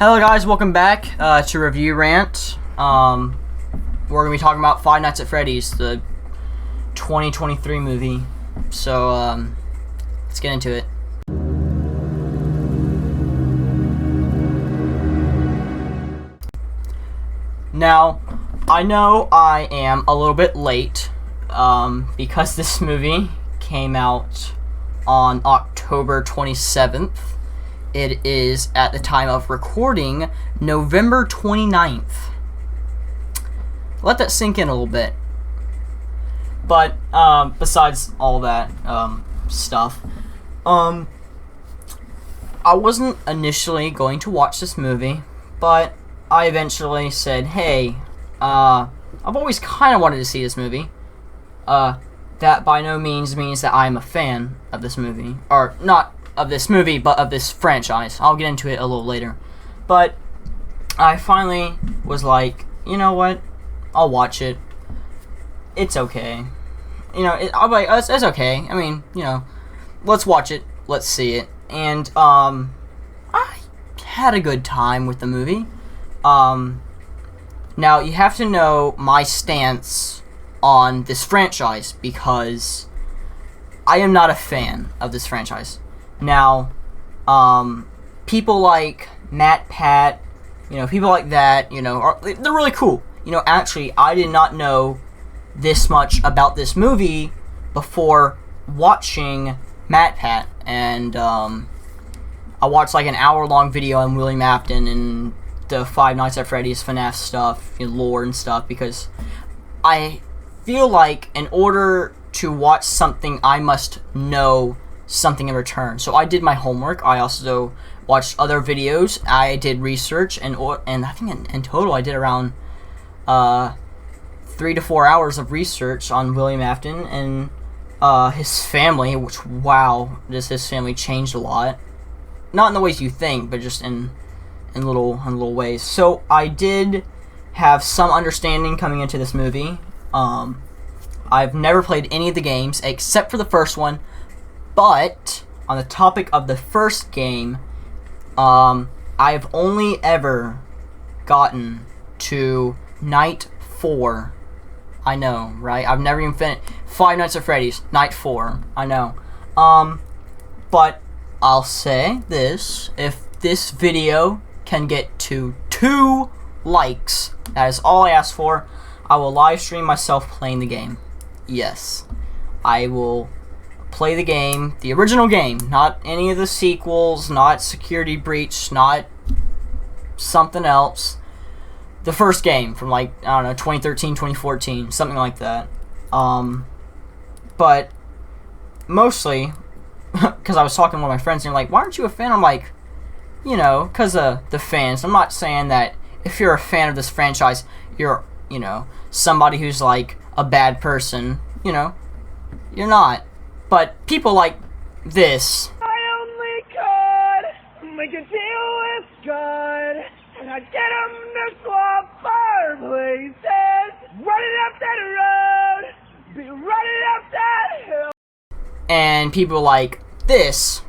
Hello guys, welcome back to Review Rant. We're going to be talking about Five Nights at Freddy's, the 2023 movie. So, let's get into it. Now, I know I am a little bit late, because this movie came out on October 27th. It is, at the time of recording, November 29th. Let that sink in a little bit. But, besides all that, stuff, I wasn't initially going to watch this movie, but I eventually said, hey, I've always kind of wanted to see this movie. That by no means means that I'm a fan of this movie. Or, not of this movie, but of this franchise. I'll get into it a little later. But I finally was like, you know what? I'll watch it. It's okay. You know, I'll be like, it's okay. I mean, you know, let's watch it. Let's see it. And, I had a good time with the movie. Now, you have to know my stance on this franchise, because I am not a fan of this franchise. Now, people like Matt Pat, you know, people like that, you know, they're really cool. You know, actually, I did not know this much about this movie before watching Matt Pat, and I watched like an hour-long video on William Afton and the Five Nights at Freddy's FNAF stuff, you know, lore and stuff, because I feel like in order to watch something, I must know something in return. So I did my homework. I also watched other videos. I did research, and I think in total I did around 3 to 4 hours of research on William Afton and his family. Which, wow, does his family changed a lot? Not in the ways you think, but just in little ways. So I did have some understanding coming into this movie. I've never played any of the games except for the first one. But, on the topic of the first game, I've only ever gotten to Night 4. I know, right? I've never even finished Five Nights at Freddy's, Night 4. I know. But, I'll say this. If this video can get to 2 likes, that is all I ask for, I will live stream myself playing the game. Yes. I will play the game, the original game, not any of the sequels, not Security Breach, not something else. The first game from, like, I don't know, 2013, 2014, something like that. But mostly because I was talking to one of my friends and they're like, why aren't you a fan? I'm like, you know, because of the fans. I'm not saying that if you're a fan of this franchise, you're, you know, somebody who's like a bad person. You know, you're not. But people like this. I only could make a deal with God, and I'd get him to swap fireplaces, running up that road, be running up that hill. And people like this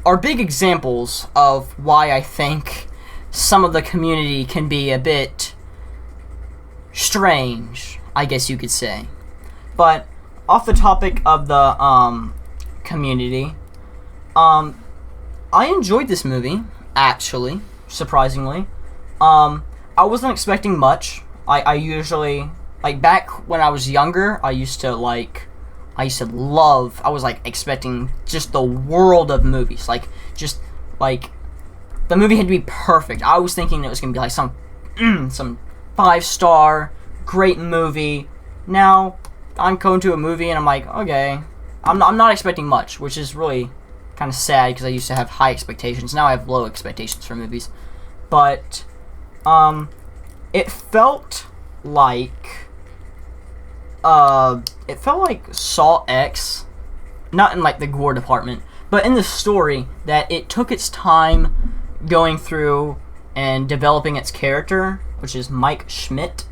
are big examples of why I think some of the community can be a bit strange, I guess you could say. But off the topic of the community, I enjoyed this movie, actually, surprisingly. I wasn't expecting much. I usually, like, back when I was younger, I used to love, I was like expecting just the world of movies, like, just like the movie had to be perfect. I was thinking it was gonna be like some 5-star great movie. Now I'm going to a movie and I'm like, okay, I'm not expecting much, which is really kind of sad because I used to have high expectations. Now I have low expectations for movies. But it felt like Saw X, not in like the gore department, but in the story, that it took its time going through and developing its character, which is Mike Schmidt.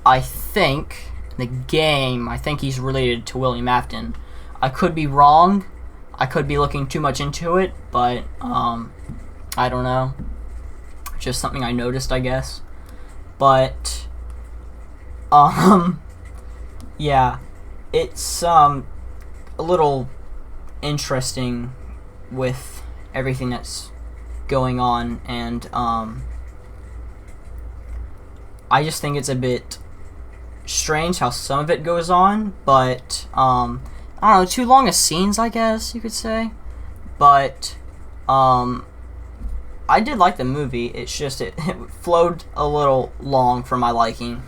I think, in the game, I think he's related to William Afton. I could be wrong. I could be looking too much into it, but I don't know. Just something I noticed, I guess. But yeah, it's a little interesting with everything that's going on, and I just think it's a bit strange how some of it goes on, but I don't know, too long of scenes, I guess you could say. But I did like the movie. It's just it flowed a little long for my liking.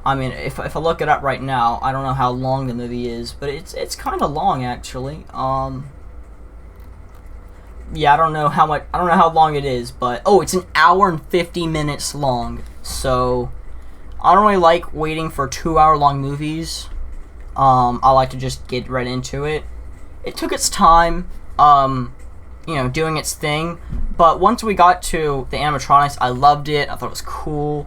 I mean, if I look it up right now, I don't know how long the movie is, but it's kind of long actually. Yeah, I don't know how long it is, but it's an hour and 50 minutes long. So I don't really like waiting for 2-hour-long movies. I like to just get right into it. It took its time, doing its thing, but once we got to the animatronics, I loved it. I thought it was cool.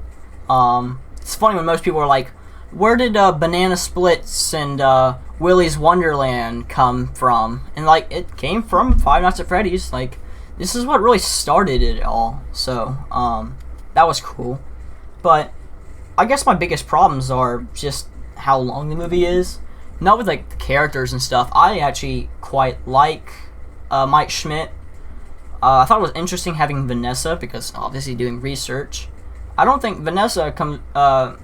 It's funny when most people are like, where did Banana Splits and Willy's Wonderland come from? And like, it came from Five Nights at Freddy's. Like, this is what really started it all. So that was cool. But I guess my biggest problems are just how long the movie is. Not with like the characters and stuff. I actually quite like Mike Schmidt. I thought it was interesting having Vanessa, because obviously doing research. I don't think Vanessa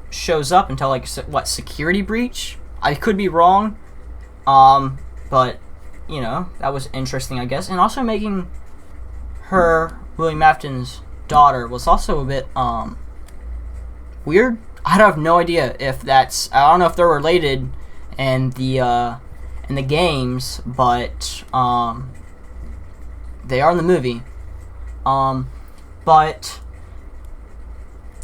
shows up until like Security Breach. I could be wrong, but that was interesting, I guess. And also making her William Afton's daughter was also a bit weird. I have no idea if that's. I don't know if they're related in the games, but they are in the movie. But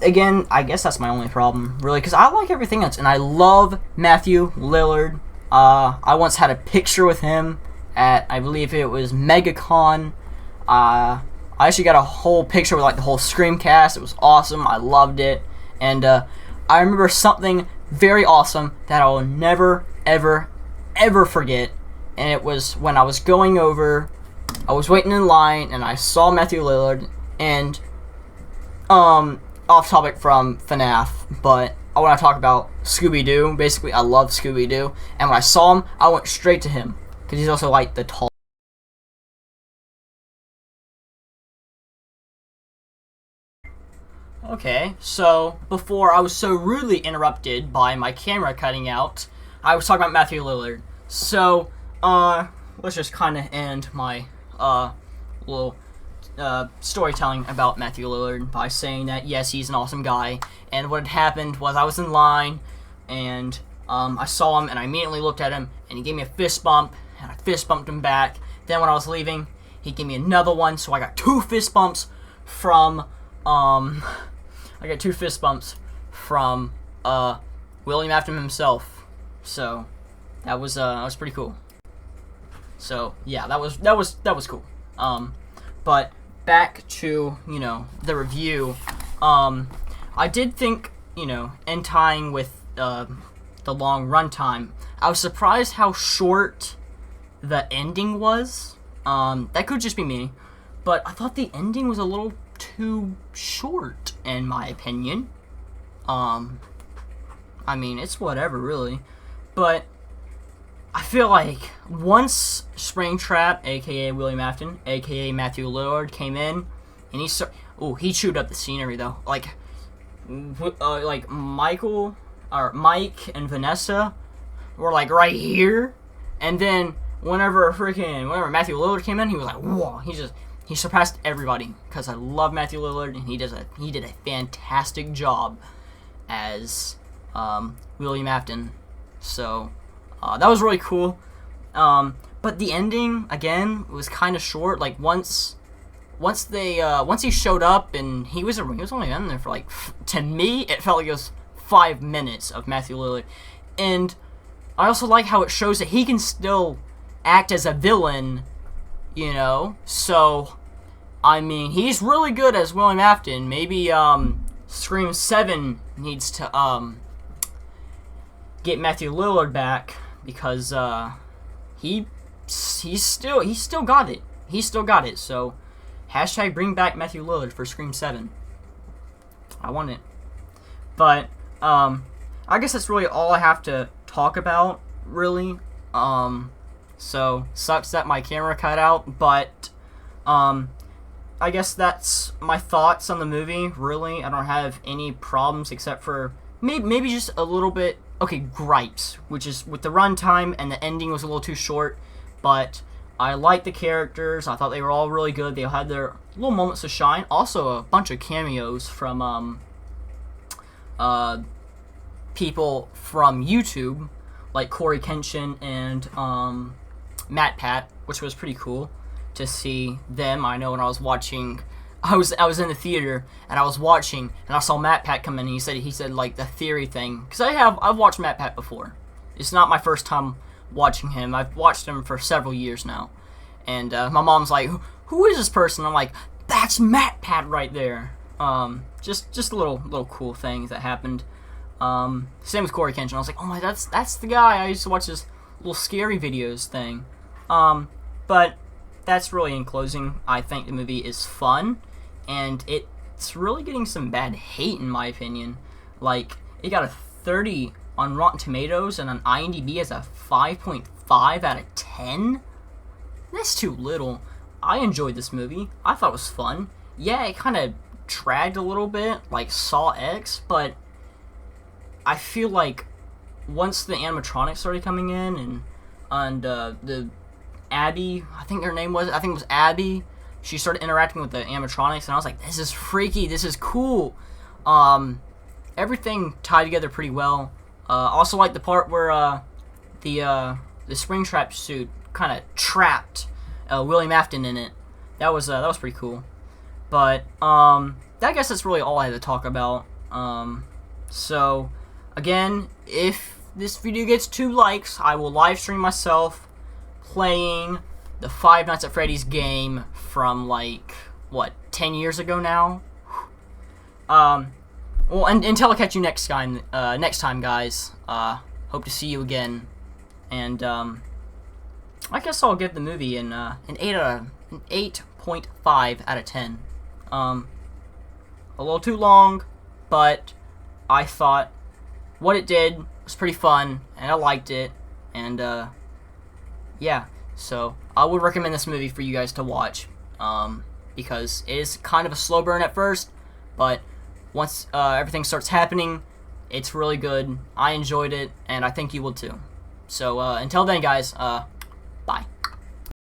again, I guess that's my only problem, really, because I like everything else, and I love Matthew Lillard. I once had a picture with him at, I believe it was MegaCon. I actually got a whole picture with like the whole Screamcast. It was awesome. I loved it, and I remember something very awesome that I will never, ever, ever forget. And it was when I was going over. I was waiting in line, and I saw Matthew Lillard, and off topic from FNAF, but I want to talk about Scooby-Doo. Basically, I love Scooby-Doo, and when I saw him, I went straight to him, because he's also like the tall. Okay, so before I was so rudely interrupted by my camera cutting out, I was talking about Matthew Lillard. So, let's just kind of end my little storytelling about Matthew Lillard by saying that yes, he's an awesome guy. And what had happened was I was in line, and I saw him, and I immediately looked at him, and he gave me a fist bump, and I fist bumped him back. Then when I was leaving, he gave me another one, so I got 2 fist bumps from William Afton himself. So that was pretty cool. So yeah, that was cool. But back to the review. I did think in tying with the long runtime, I was surprised how short the ending was. That could just be me, but I thought the ending was a little too short, in my opinion. I mean, it's whatever, really. But I feel like once Springtrap, aka William Afton, aka Matthew Lillard, came in, and he chewed up the scenery though. Like Michael or Mike and Vanessa were like right here, and then whenever Matthew Lillard came in, he was like, whoa! He surpassed everybody, because I love Matthew Lillard, and he did a fantastic job as William Afton. So that was really cool. But the ending again was kind of short. Like once he showed up, and he was only in there for like, to me it felt like it was 5 minutes of Matthew Lillard. And I also like how it shows that he can still act as a villain, so I mean, he's really good as William Afton. Maybe Scream 7 needs to get Matthew Lillard back, because he he's still got it. He still got it. So, hashtag bring back Matthew Lillard for Scream 7. I want it. But I guess that's really all I have to talk about, really. So sucks that my camera cut out, but I guess that's my thoughts on the movie. Really, I don't have any problems except for maybe just a little bit. Okay, gripes, which is with the runtime and the ending was a little too short, but I liked the characters. I thought they were all really good. They all had their little moments to shine. Also, a bunch of cameos from people from YouTube, like Corey Kenshin and Matt Pat, which was pretty cool to see them. I know when I was watching, I was in the theater and I was watching and I saw Matt Pat come in and he said like the theory thing, because I've watched Matt Pat before. It's not my first time watching him. I've watched him for several years now, and my mom's like, who is this person? I'm like, that's Matt Pat right there. Just little cool things that happened. Same with Corey Kenshin. I was like, oh my, that's the guy. I used to watch this little scary videos thing. But that's really in closing. I think the movie is fun, and it's really getting some bad hate in my opinion. Like, it got a 30 on Rotten Tomatoes and on IMDb as a 5.5 out of 10. That's too little. I enjoyed this movie. I thought it was fun. Yeah, it kind of dragged a little bit, like Saw X, but I feel like once the animatronics started coming in and the Abby, I think it was Abby, she started interacting with the animatronics, and I was like, this is freaky, this is cool. Everything tied together pretty well. Also like the part where the Springtrap suit kind of trapped William Afton in it. That was pretty cool. But I guess that's really all I had to talk about. So again, if this video gets 2 likes, I will live stream myself playing the Five Nights at Freddy's game from like, what, 10 years ago now? Well, until I catch you next time, guys. Hope to see you again. And I guess I'll give the movie an 8.5 out of 10. A little too long, but I thought what it did was pretty fun, and I liked it, and yeah, so I would recommend this movie for you guys to watch, because it is kind of a slow burn at first, but once everything starts happening, it's really good. I enjoyed it, and I think you will too. So until then, guys,